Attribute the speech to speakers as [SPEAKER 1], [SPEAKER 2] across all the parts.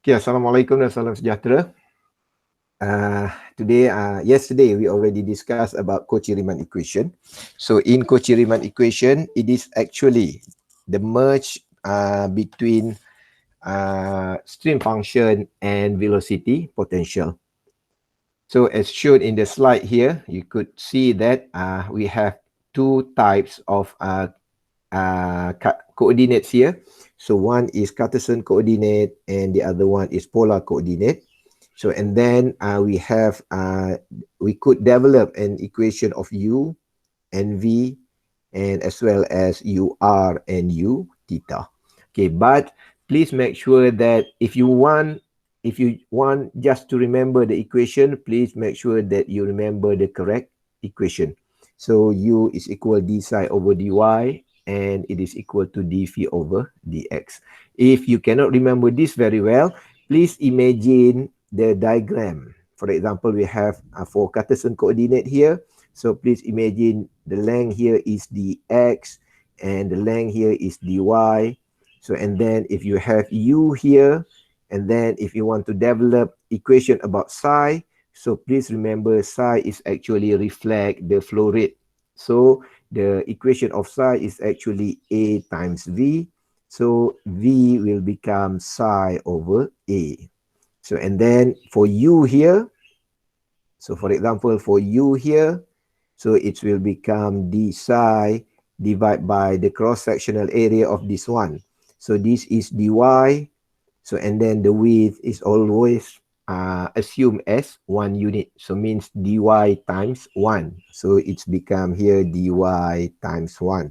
[SPEAKER 1] Okay, Assalamualaikum dan salam sejahtera. Yesterday we already discussed about Kochiriman Equation. So in Kochiriman Equation, it is actually the merge between stream function and velocity potential. So as shown in the slide here, you could see that we have two types of coordinates here. So one is Cartesian coordinate and the other one is polar coordinate. So and then we could develop an equation of u and v and as well as ur and u theta. Okay, but please make sure that if you want just to remember the equation, please make sure that you remember the correct equation. So u is equal d psi over dy and it is equal to dv over dx. If you cannot remember this very well, please imagine the diagram. For example, we have for Cartesian coordinate here. So please imagine the length here is dx and the length here is dy. So and then if you have u here, and then if you want to develop equation about psi, so please remember psi is actually reflect the flow rate. So the equation of psi is actually A times V. So V will become psi over A. So and then for u here, so for example for u here, so it will become d psi divided by the cross-sectional area of this one. So this is dy. So and then the width is always assumed as 1 unit. So means dy times 1. So it's become here dy times 1.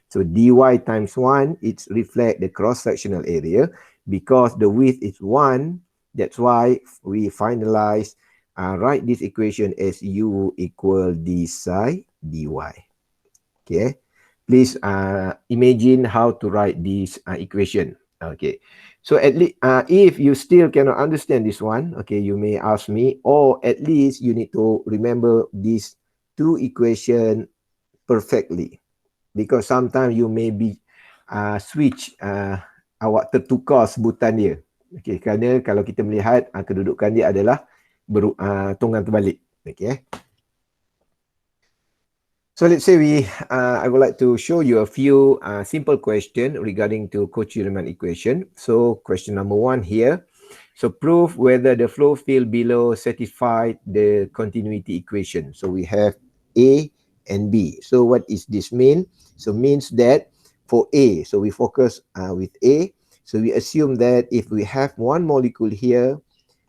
[SPEAKER 1] So dy times 1, it's reflect the cross-sectional area because the width is 1. That's why we finalize write this equation as u equal d psi dy. Okay, please imagine how to write this equation. Okay, so at least if you still cannot understand this one, okay, you may ask me, or at least you need to remember these two equations perfectly, because sometimes you may be switch awak tertukar sebutan dia. Okay, kerana kalau kita melihat kedudukan dia adalah tunggang terbalik. Okay. So let's say I would like to show you a few simple questions regarding to Cochiliman equation. So question number 1 here. So prove whether the flow field below satisfies the continuity equation. So we have A and B. So what is this mean? So means that for A, so we focus with A. So we assume that if we have one molecule here,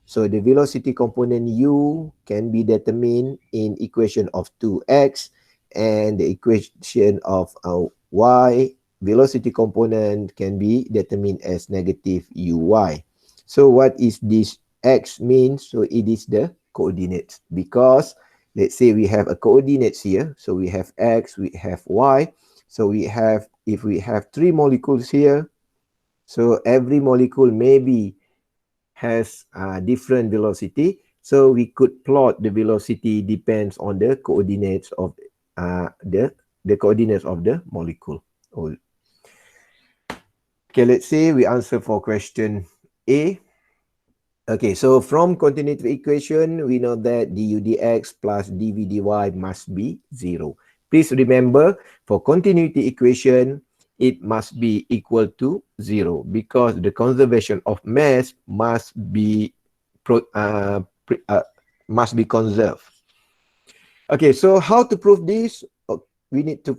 [SPEAKER 1] so the velocity component u can be determined in equation of 2x, and the equation of y velocity component can be determined as negative uy. So what is this x means? So it is the coordinates, because let's say we have a coordinates here. So we have x, we have y. So if we have 3 molecules here, so every molecule maybe has different velocity. So we could plot the velocity depends on the coordinates of the coordinates of the molecule. Okay, let's say we answer for question A. Okay, so from continuity equation, we know that du dx plus dv dy must be 0. Please remember, for continuity equation, it must be equal to 0 because the conservation of mass must be conserved. Okay, so how to prove this? We need to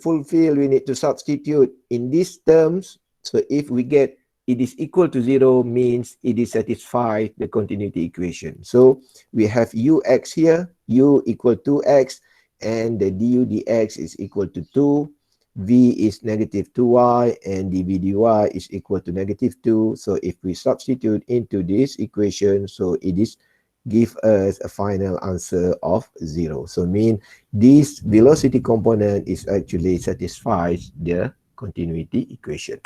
[SPEAKER 1] substitute in these terms. So if we get it is equal to 0, means it is satisfied the continuity equation. So we have ux here, u equal to x, and the du dx is equal to 2. V is negative 2y and dv dy is equal to negative 2. So if we substitute into this equation, so it is give us a final answer of 0. So mean this velocity component is actually satisfies the continuity equation.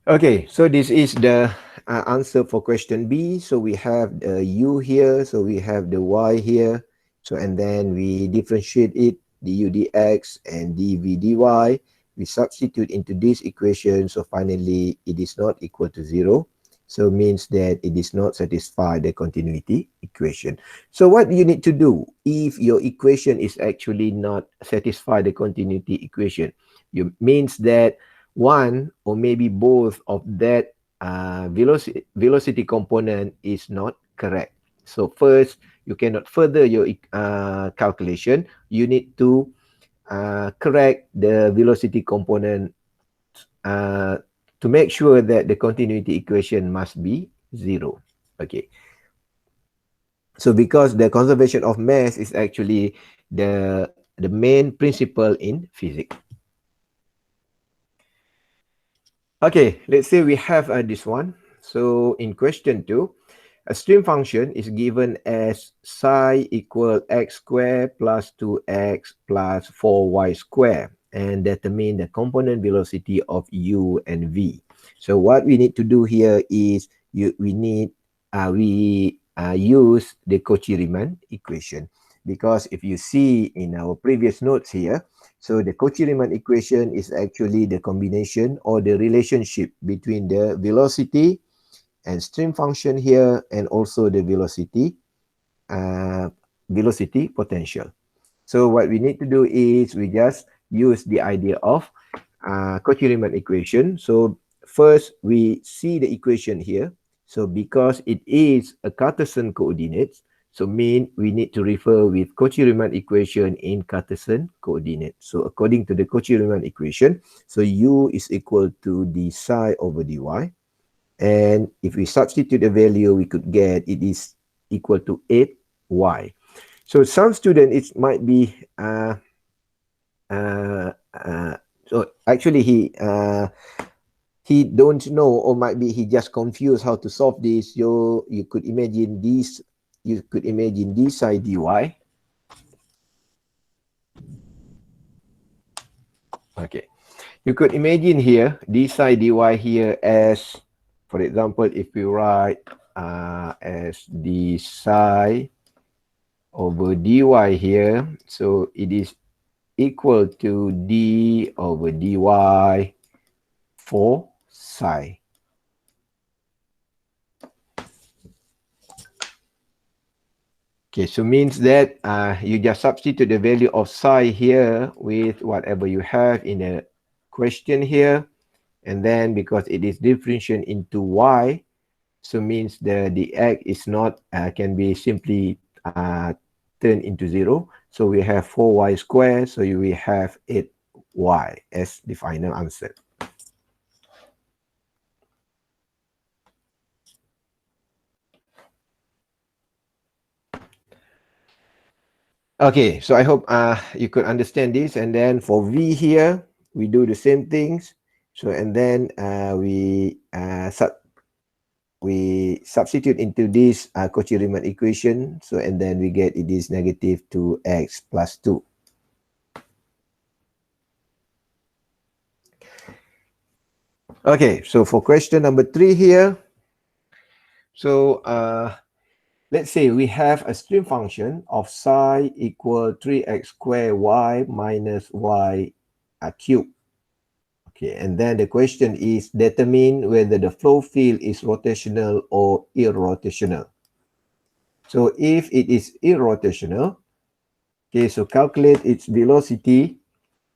[SPEAKER 1] Okay, so this is the answer for question B. So we have the u here, so we have the y here, So and then we differentiate it, du dx and dv dy. We substitute into this equation, so finally it is not equal to 0. So means that it is not satisfy the continuity equation. So what you need to do if your equation is actually not satisfy the continuity equation? You means that one or maybe both of that velocity component is not correct. So first, you cannot further your calculation. You need to correct the velocity component uh, to make sure that the continuity equation must be 0. Okay. So because the conservation of mass is actually the main principle in physics. Okay, let's say we have this one. So in question 2, a stream function is given as psi equal x squared plus 2x plus 4y squared and determine the component velocity of u and v. So what we need to do here is we use the Cauchy Riemann equation, because if you see in our previous notes here, so the Cauchy Riemann equation is actually the combination or the relationship between the velocity and stream function here, and also the velocity potential. So what we need to do is we just use the idea of Kochiriman equation. So first we see the equation here. So because it is a Cartesian coordinates, so mean we need to refer with Cauchy Riemann equation in Cartesian coordinates. So according to the Cauchy Riemann equation, so u is equal to d psi over dy. And if we substitute the value, we could get it is equal to 8y. So some student, it might be so actually he don't know, or might be he just confused how to solve this. You could imagine this. You could imagine d psi dy. Okay, you could imagine here d psi dy here as, for example, if we write as d psi over dy here, so it is equal to d over dy for psi. Okay, so means that you just substitute the value of psi here with whatever you have in the question here, and then because it is differentiated into y, so means the x is not can be simply turned into 0. So we have 4y squared, so we have 8y as the final answer. Okay, so I hope you could understand this. And then for v here, we do the same things. So and then we substitute into this Cauchy Riemann equation. So and then we get it is negative 2x plus 2. Okay, so for question number 3 here. So let's say we have a stream function of psi equal 3x squared y minus y cubed. Okay, and then the question is determine whether the flow field is rotational or irrotational. So if it is irrotational, okay, so calculate its velocity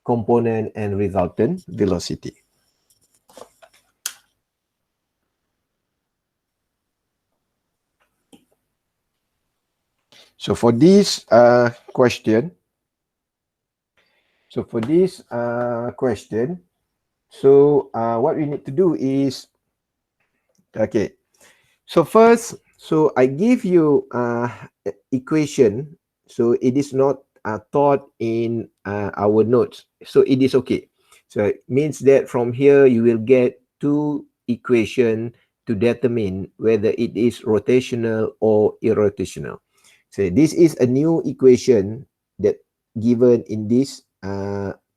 [SPEAKER 1] component and resultant velocity. So for this question, so what we need to do is, okay, so first, so I give you equation, so it is not taught in our notes, so it is okay. So it means that from here you will get two equations to determine whether it is rotational or irrotational. So this is a new equation that given in this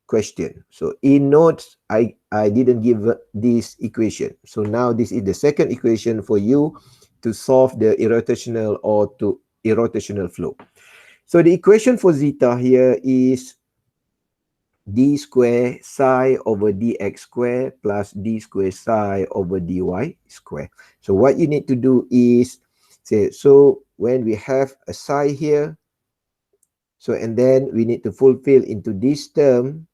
[SPEAKER 1] question. So in notes, I didn't give this equation. So now this is the second equation for you to solve the irrotational or to irrotational flow. So the equation for zeta here is d square psi over dx square plus d square psi over dy square. So what you need to do is say, so when we have a psi here, so and then we need to fulfill into this term,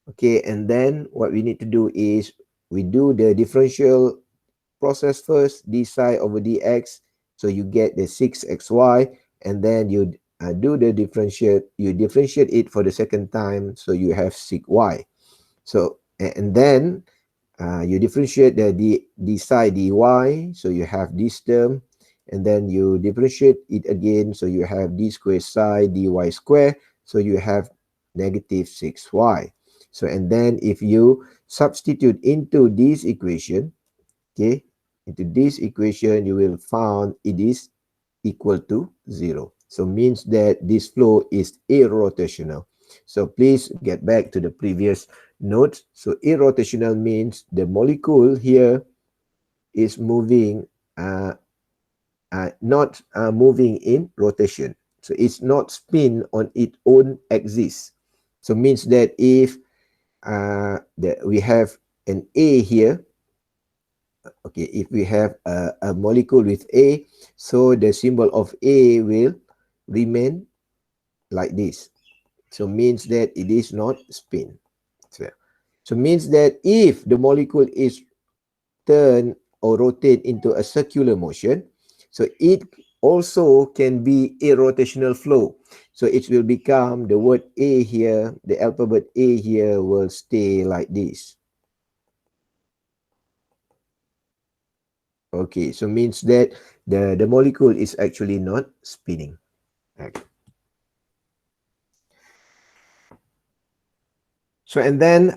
[SPEAKER 1] okay, and then what we need to do is we do the differential process first, d psi over dx, so you get the 6xy, and then you do the differentiate, you differentiate it for the second time, so you have 6y. So and then you differentiate the d psi dy, so you have this term, and then you differentiate it again, so you have d square psi dy square, so you have negative 6y. So and then if you substitute into this equation, okay, into this equation, you will find it is equal to 0. So means that this flow is irrotational. So please get back to the previous note. So irrotational means the molecule here is moving, not moving in rotation. So it's not spin on its own axis. So means that if we have an A here, okay, if we have a molecule with A, so the symbol of A will remain like this. So means that it is not spin. So means that if the molecule is turned or rotate into a circular motion, so it also can be irrotational flow. So it will become the word A here, the alphabet A here will stay like this. Okay, so means that the molecule is actually not spinning. Okay. So and then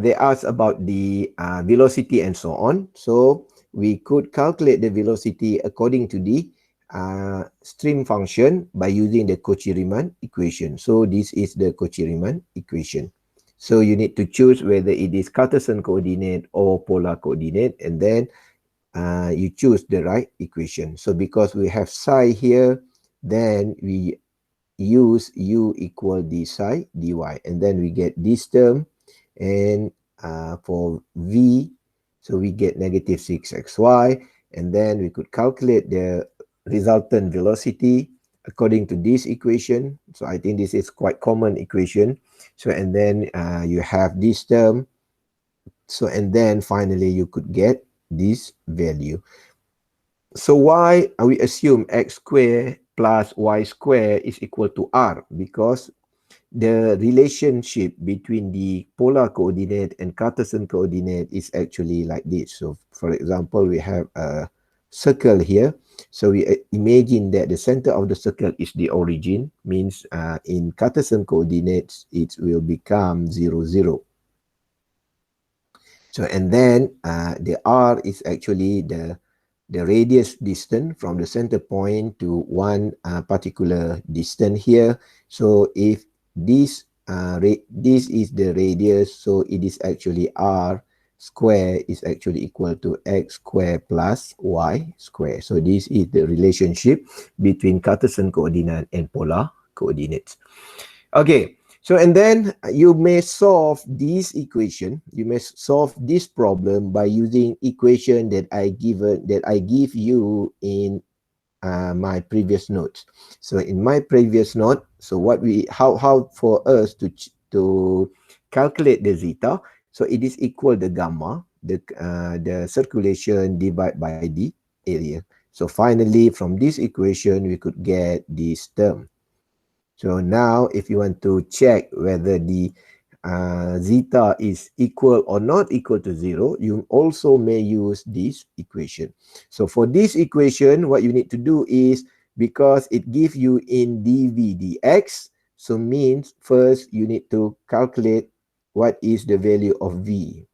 [SPEAKER 1] they asked about the velocity and so on. So we could calculate the velocity according to the stream function by using the Cauchy Riemann equation. So this is the Cauchy Riemann equation. So you need to choose whether it is Cartesian coordinate or polar coordinate, and then you choose the right equation. So because we have psi here, then we use u equal d psi dy, and then we get this term, and for v, so we get negative 6xy, and then we could calculate the resultant velocity according to this equation. So I think this is quite common equation. So and then you have this term, so and then finally you could get this value. So why we assume x square plus y square is equal to r? Because the relationship between the polar coordinate and Cartesian coordinate is actually like this. So for example, we have a circle here. So we imagine that the center of the circle is the origin, means in Cartesian coordinates, it will become 0, 0. So and then the r is actually the radius distance from the center point to one particular distance here. So if this this is the radius, so it is actually r square is actually equal to x square plus y square. So this is the relationship between Cartesian coordinate and polar coordinates. Okay, so and then you may solve this equation, you may solve this problem by using equation that I give you in my previous notes. So in my previous note, so what we how for us to calculate the zeta, so it is equal the gamma, the circulation divided by the area. So finally from this equation we could get this term. So now if you want to check whether the zeta is equal or not equal to 0, you also may use this equation. So for this equation, what you need to do is, because it gives you in dv dx, so means first you need to calculate what is the value of v.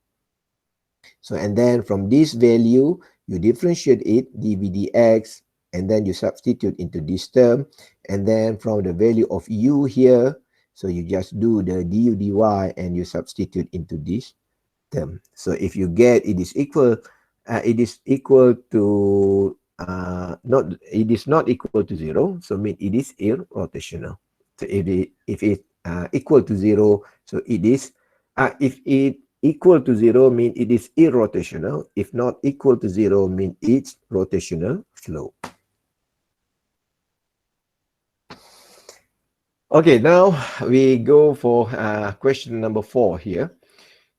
[SPEAKER 1] So and then from this value, you differentiate it, dv dx, and then you substitute into this term, and then from the value of u here, so you just do the du dy and you substitute into this term. So if you get it is equal to not equal to 0, so mean it is irrotational. So if it equal to 0, so it is if it equal to 0 mean it is irrotational. If not equal to 0 mean it's rotational flow. Okay, now we go for question number 4 here.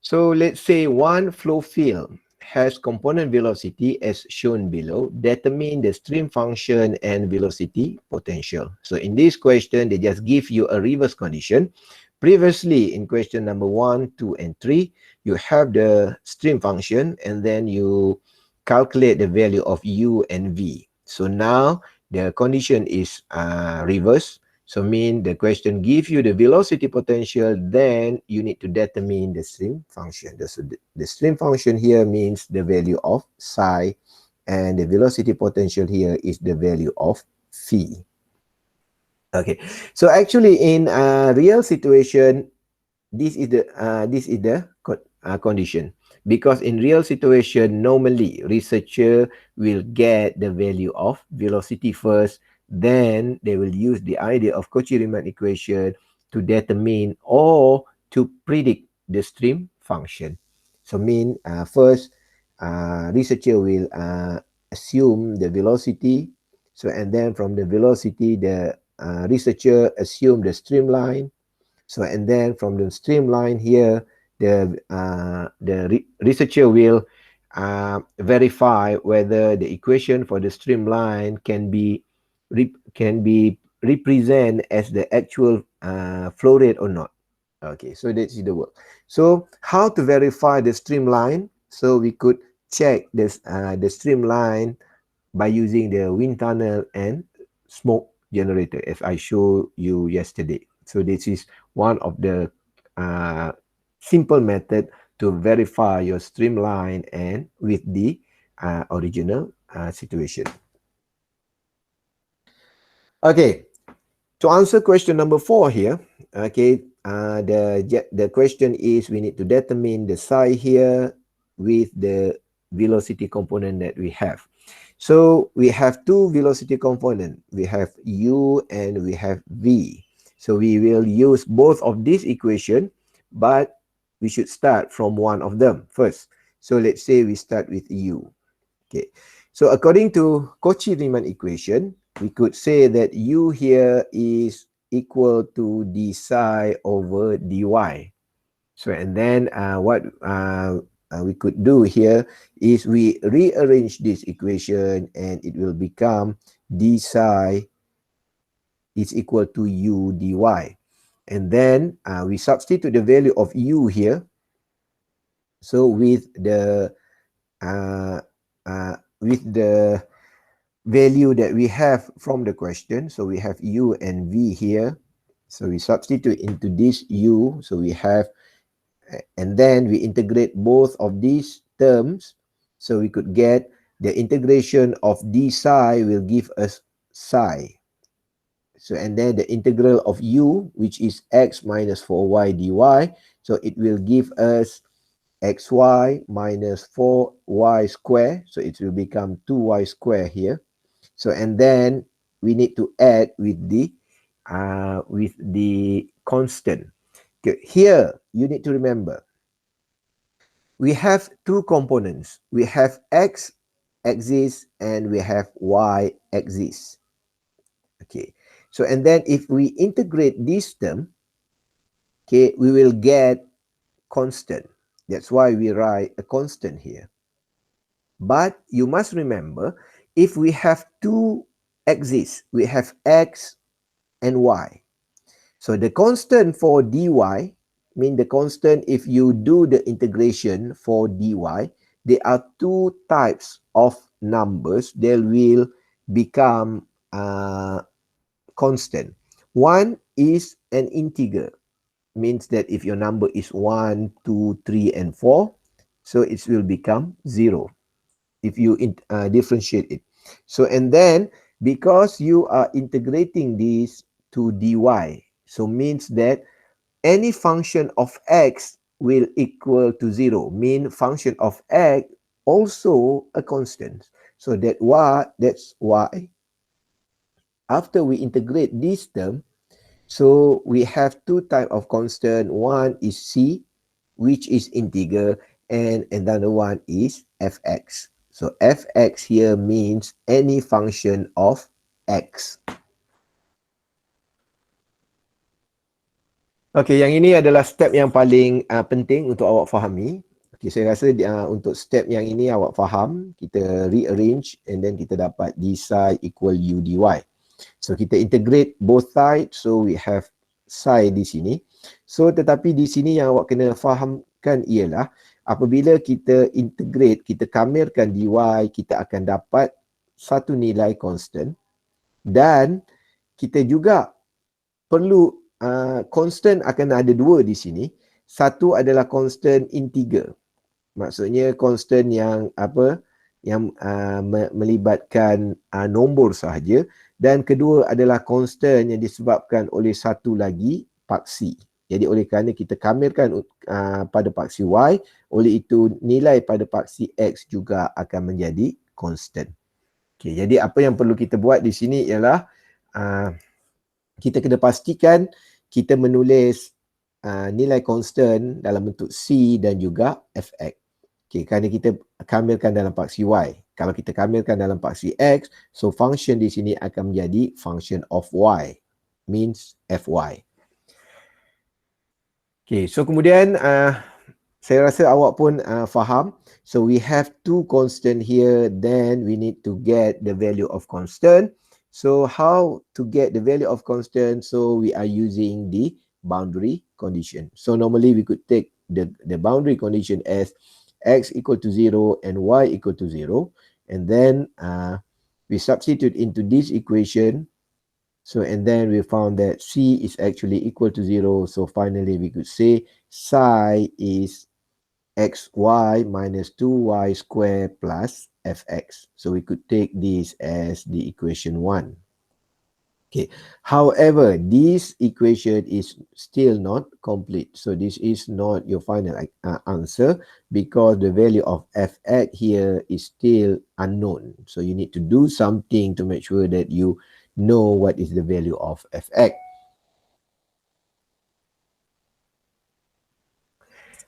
[SPEAKER 1] So let's say one flow field has component velocity as shown below. Determine the stream function and velocity potential. So in this question, they just give you a reverse condition. Previously, in question number 1, 2, and 3, you have the stream function and then you calculate the value of u and v. So now the condition is reverse. So mean the question gives you the velocity potential, then you need to determine the stream function. The stream function here means the value of psi, and the velocity potential here is the value of phi. Okay, so actually in real situation, this is the condition, because in real situation normally researcher will get the value of velocity first, then they will use the idea of Kochiriman equation to determine or to predict the stream function. So mean first researcher will assume the velocity, so and then from the velocity the researcher assume the streamline. So and then from the streamline here, the researcher will verify whether the equation for the streamline can be represent as the actual flow rate or not. Okay, so that's the work. So how to verify the streamline? So we could check this the streamline by using the wind tunnel and smoke generator as I showed you yesterday. So this is one of the simple method to verify your streamline and with the original situation. Okay, to answer question number 4 here, okay, the question is we need to determine the psi here with the velocity component that we have. So we have two velocity component. We have u and we have v. So we will use both of these equation, but we should start from one of them first. So let's say we start with u. Okay. So according to Cauchy Riemann equation, we could say that u here is equal to d psi over dy. So and then what we could do here is we rearrange this equation and it will become d psi is equal to u dy. And then we substitute the value of u here. So with the value that we have from the question, so we have u and v here. So we substitute into this u, so we have, and then we integrate both of these terms, so we could get the integration of d psi will give us psi. So and then the integral of u, which is x minus 4y dy, so it will give us xy minus 4y square, so it will become 2y square here. So and then we need to add with the constant. Okay, here you need to remember we have two components. We have x axis and we have y axis. Okay, so and then if we integrate this term, okay, we will get constant. That's why we write a constant here. But you must remember, if we have two axes, we have x and y. So the constant for dy, mean the constant if you do the integration for dy, there are two types of numbers that will become constant. One is an integer, means that if your number is 1, 2, 3, and 4, so it will become 0 if you differentiate it. So and then because you are integrating this to dy, so means that any function of x will equal to 0, mean function of x also a constant. So that's why after we integrate this term, so we have two type of constant. One is c, which is integer, and another one is fx. So fx here means any function of x. Okey, yang ini adalah step yang paling penting untuk awak fahami. Okey, saya rasa untuk step yang ini awak faham, kita rearrange and then kita dapat d psi equal u dy. So kita integrate both sides, so we have psi di sini. So tetapi di sini yang awak kena fahamkan ialah apabila kita integrate, kita kamirkan dy, kita akan dapat satu nilai constant dan kita juga perlu constant akan ada dua di sini. Satu adalah constant integer. Maksudnya constant yang melibatkan nombor sahaja, dan kedua adalah constant yang disebabkan oleh satu lagi paksi. Jadi oleh kerana kita kamirkan pada paksi y, oleh itu nilai pada paksi x juga akan menjadi constant. Okay, jadi apa yang perlu kita buat di sini ialah kita kena pastikan kita menulis nilai constant dalam bentuk c dan juga fx. Okay, kerana kita kamirkan dalam paksi y. Kalau kita kamirkan dalam paksi x, so function di sini akan menjadi function of y, means fy. Okay, so kemudian saya rasa awak pun faham. So we have two constant here, then we need to get the value of constant. So how to get the value of constant? So we are using the boundary condition. So normally we could take the boundary condition as x equal to 0 and y equal to 0. And then we substitute into this equation. So and then we found that c is actually equal to 0. So finally we could say psi is xy minus 2y squared plus fx. So we could take this as the equation 1. Okay. However, this equation is still not complete. So this is not your final answer because the value of fx here is still unknown. So you need to do something to make sure that you know what is the value of fx.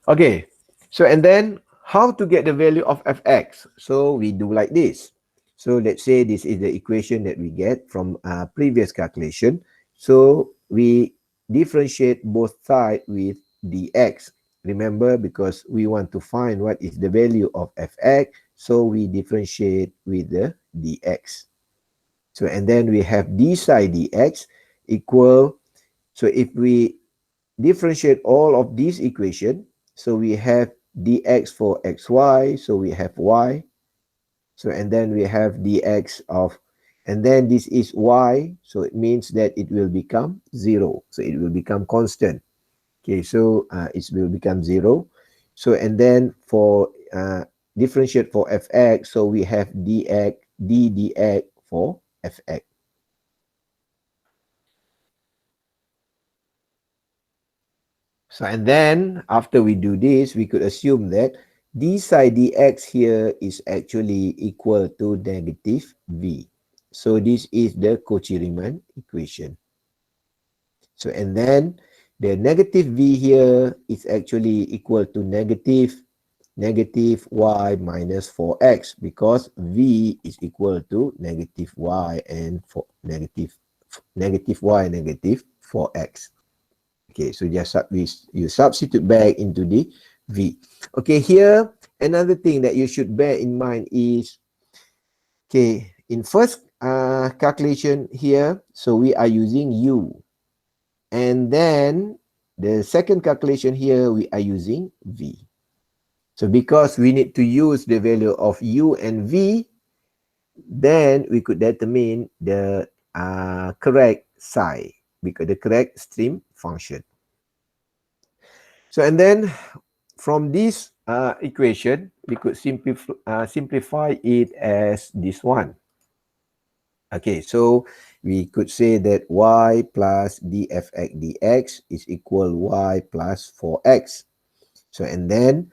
[SPEAKER 1] Okay. So and then how to get the value of fx? So we do like this. So let's say this is the equation that we get from previous calculation. So we differentiate both sides with dx. Remember, because we want to find what is the value of fx, so we differentiate with the dx. So and then we have d psi dx equal, so if we differentiate all of these equation, so we have dx for xy, so we have y. So and then we have dx of, and then this is y, so it means that it will become 0. So it will become constant. Okay, so it will become 0. So and then for differentiate for fx, so we have dx, d dx for fx. So and then after we do this, we could assume that d psi dx here is actually equal to negative v. So this is the Kochiriman equation. So and then the negative v here is actually equal to negative y minus 4x, because v is equal to negative y and negative y negative 4x. Okay, so just you substitute back into the v. Okay, here another thing that you should bear in mind is, okay, in first calculation here, so we are using u, and then the second calculation here we are using v. So because we need to use the value of u and v, then we could determine the correct psi, because the correct stream function. So and then from this equation, we could simplify it as this one. Okay, so we could say that y plus dfx dx is equal y plus 4x. So and then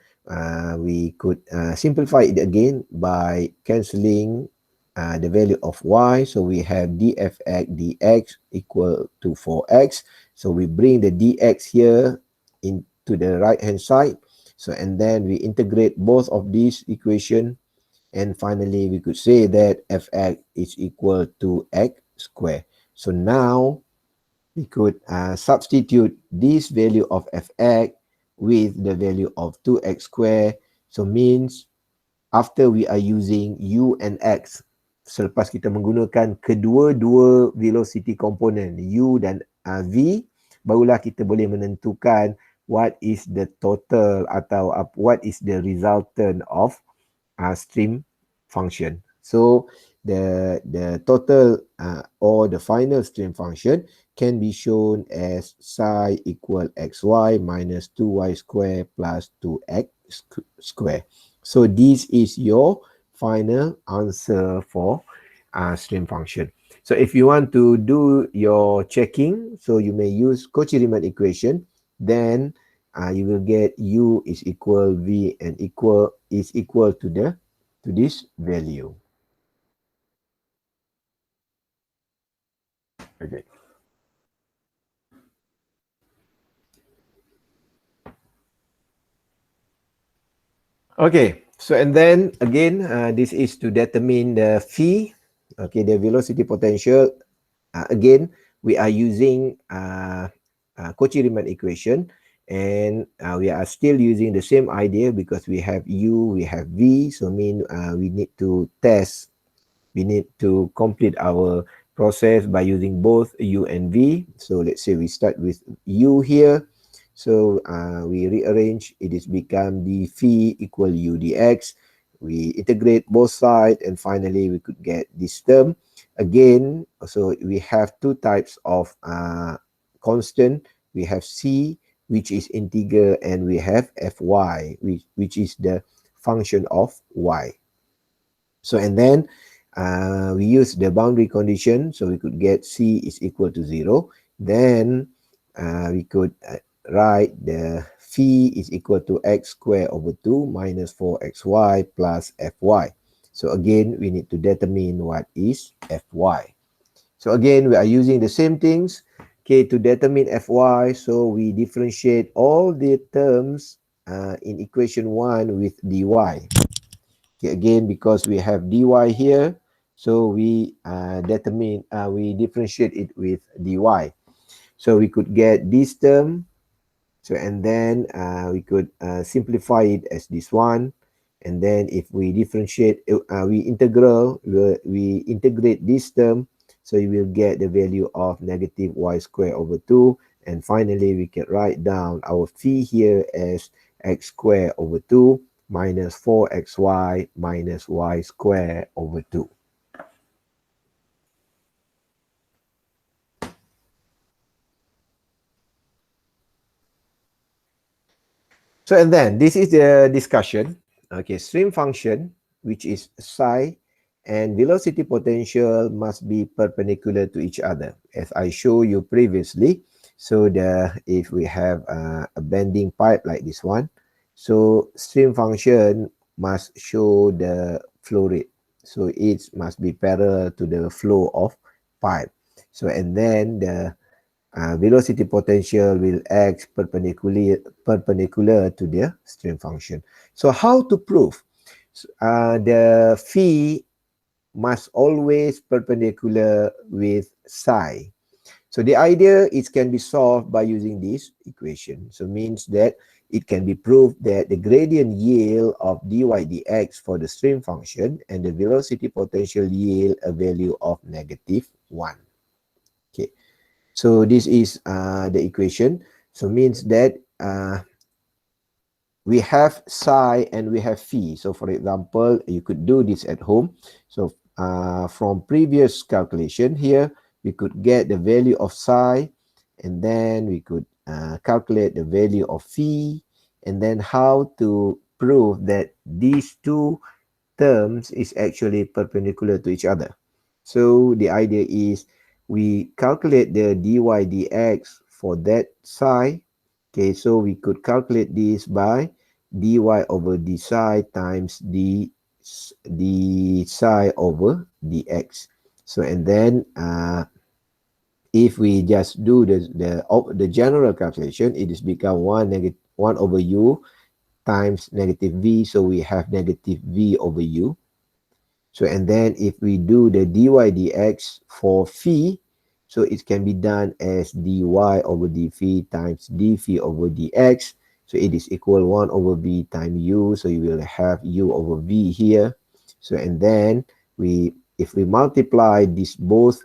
[SPEAKER 1] we could simplify it again by cancelling the value of y. So we have dfx dx equal to 4x. So we bring the dx here into the right hand side. So and then we integrate both of these equation, and finally we could say that fx is equal to x squared. So now we could substitute this value of fx with the value of 2x squared. So means after we are using u and x, selepas kita menggunakan kedua-dua velocity component u dan v, barulah kita boleh menentukan what is the total atau what is the resultant of stream function. So the total or the final stream function can be shown as psi equal xy minus 2y square plus 2x square. So this is your final answer for stream function. So if you want to do your checking, so you may use Kochiriman equation, then you will get u is equal v and is equal to this value. Okay. Okay, so and then again, this is to determine the phi, okay, the velocity potential. Again, we are using Cauchy Riemann equation, and we are still using the same idea because we have u, we have v, so mean we need to test, we need to complete our process by using both u and v. So let's say we start with u here. So we rearrange, it is become the phi equal u dx. We integrate both sides, and finally we could get this term. Again, so we have two types of constant. We have c, which is integer, and we have fy, which is the function of y. So and then we use the boundary condition, so we could get c is equal to 0. Then we could write the phi is equal to x squared over 2 minus 4xy plus fy. So again, we need to determine what is fy. So again, we are using the same things. Okay, to determine fy, so we differentiate all the terms in equation 1 with dy. Okay, again, because we have dy here, so we we differentiate it with dy. So we could get this term. So and then we could simplify it as this one. And then if we differentiate, we integrate this term. So you will get the value of negative y squared over 2. And finally, we can write down our phi here as x squared over 2 minus 4xy minus y squared over 2. So and then this is the discussion. Okay, stream function, which is psi, and velocity potential must be perpendicular to each other, as I showed you previously. So if we have a bending pipe like this one, so stream function must show the flow rate. So it must be parallel to the flow of pipe. So and then the velocity potential will act perpendicular to the stream function. So how to prove? The phi must always perpendicular with psi. So the idea it can be solved by using this equation. So means that it can be proved that the gradient yield of dy dx for the stream function and the velocity potential yield a value of negative 1. Okay. So this is the equation. So means that we have psi and we have phi. So for example, you could do this at home. So from previous calculation here, we could get the value of psi, and then we could calculate the value of phi, and then how to prove that these two terms is actually perpendicular to each other. So the idea is we calculate the dy dx for that psi. Okay, so we could calculate this by dy over d psi times d psi over dx. So and then if we just do the general calculation, it is become 1 over u times negative v. So we have negative v over u. So and then if we do the dy dx for phi, so it can be done as dy over d phi times d phi over dx. So it is equal 1 over v times u. So you will have u over v here. So and then if we multiply these both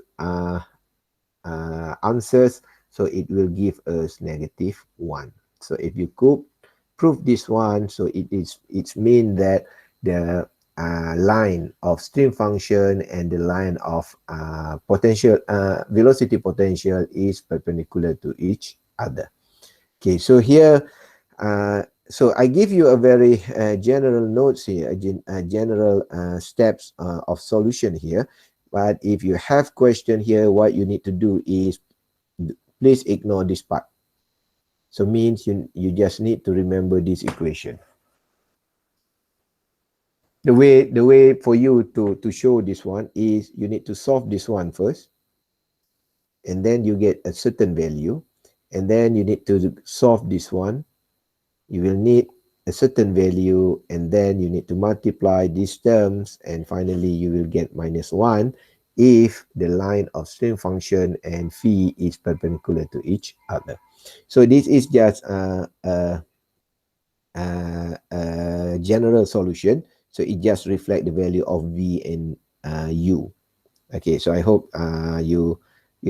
[SPEAKER 1] answers, so it will give us negative 1. So if you could prove this one, so it's mean that the line of stream function and the line of potential velocity potential is perpendicular to each other. Okay, so here so I give you a very general notes here, general steps of solution here. But if you have question here, what you need to do is please ignore this part. So means you just need to remember this equation. The way for you to show this one is you need to solve this one first, and then you get a certain value, and then you need to solve this one. You will need a certain value, and then you need to multiply these terms, and finally you will get -1 if the line of stream function and phi is perpendicular to each other. So this is just a general solution. So it just reflects the value of v and u. Okay, so I hope you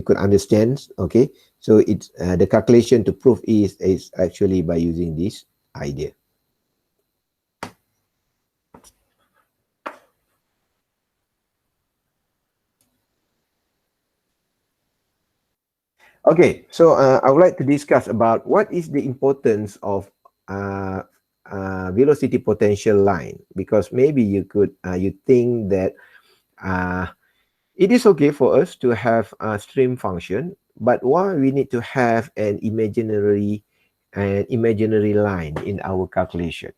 [SPEAKER 1] could understand. Okay, so it's the calculation to prove is actually by using this idea. Okay, so I would like to discuss about what is the importance of velocity potential line, because maybe you could you think that it is okay for us to have a stream function, but why we need to have an imaginary line in our calculation?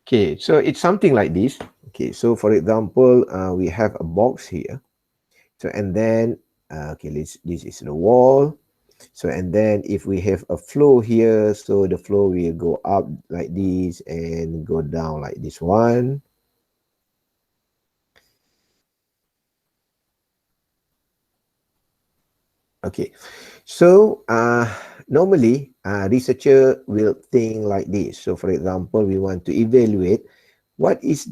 [SPEAKER 1] Okay, so it's something like this. Okay, so for example, we have a box here. So and then okay, this is the wall. So and then if we have a flow here, so the flow will go up like this and go down like this one. Okay, so normally researcher will think like this. So for example, we want to evaluate what is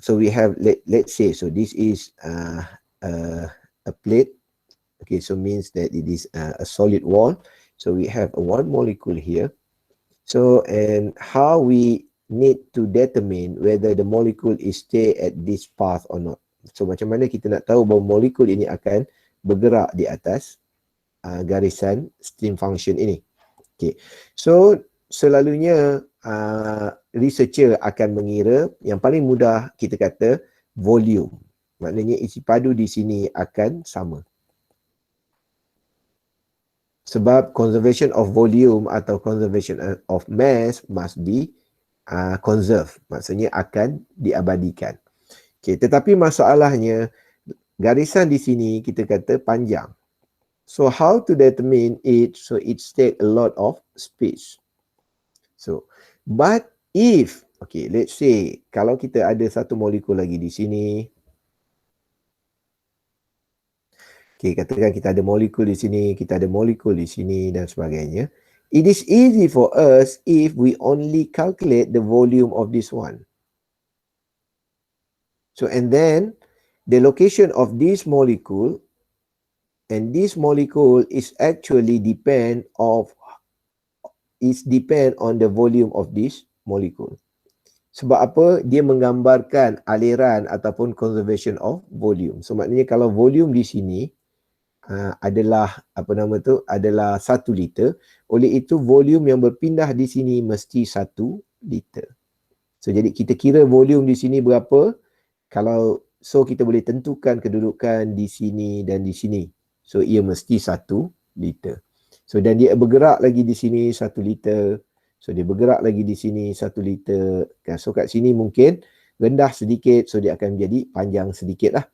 [SPEAKER 1] so we have let's say, so this is a plate. Okay, so means that it is a solid wall. So we have a one molecule here. So and how we need to determine whether the molecule is stay at this path or not. So macam mana kita nak tahu bahawa molekul ini akan bergerak di atas garisan stream function ini. Okay, so selalunya researcher akan mengira yang paling mudah kita kata volume. Maknanya isi padu di sini akan sama. Sebab conservation of volume atau conservation of mass must be conserved. Maksudnya akan diabadikan. Okay, tetapi masalahnya garisan di sini kita kata panjang. So how to determine it? So it takes a lot of space. So but if okay, let's say kalau kita ada satu molekul lagi di sini. Okay, katakan kita ada molekul di sini, kita ada molekul di sini dan sebagainya. It is easy for us if we only calculate the volume of this one. So and then the location of this molecule and this molecule is actually depend on the volume of this molecule. Sebab apa? Dia menggambarkan aliran ataupun conservation of volume. So maknanya kalau volume di sini adalah adalah 1 liter, oleh itu volume yang berpindah di sini mesti 1 liter. So jadi kita kira volume di sini berapa, kalau so kita boleh tentukan kedudukan di sini dan di sini. So ia mesti 1 liter. So dan dia bergerak lagi di sini 1 liter. So dia bergerak lagi di sini 1 liter. So kat sini mungkin rendah sedikit, so dia akan jadi panjang sedikit lah.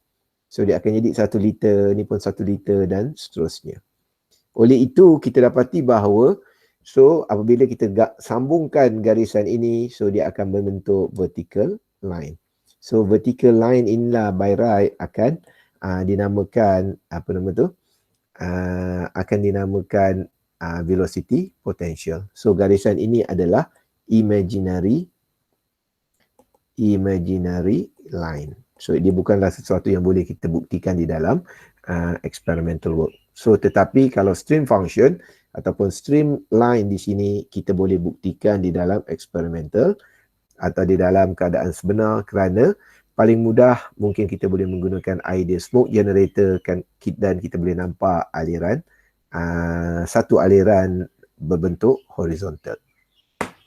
[SPEAKER 1] So dia akan jadi 1 liter, ni pun 1 liter dan seterusnya. Oleh itu kita dapati bahawa so apabila kita sambungkan garisan ini, so dia akan membentuk vertical line. So vertical line inilah by right akan dinamakan apa nama tu? Akan dinamakan velocity potential. So garisan ini adalah imaginary line. So dia bukanlah sesuatu yang boleh kita buktikan di dalam experimental work. So tetapi kalau stream function ataupun streamline di sini kita boleh buktikan di dalam experimental atau di dalam keadaan sebenar, kerana paling mudah mungkin kita boleh menggunakan idea smoke generator dan kita boleh nampak aliran satu aliran berbentuk horizontal.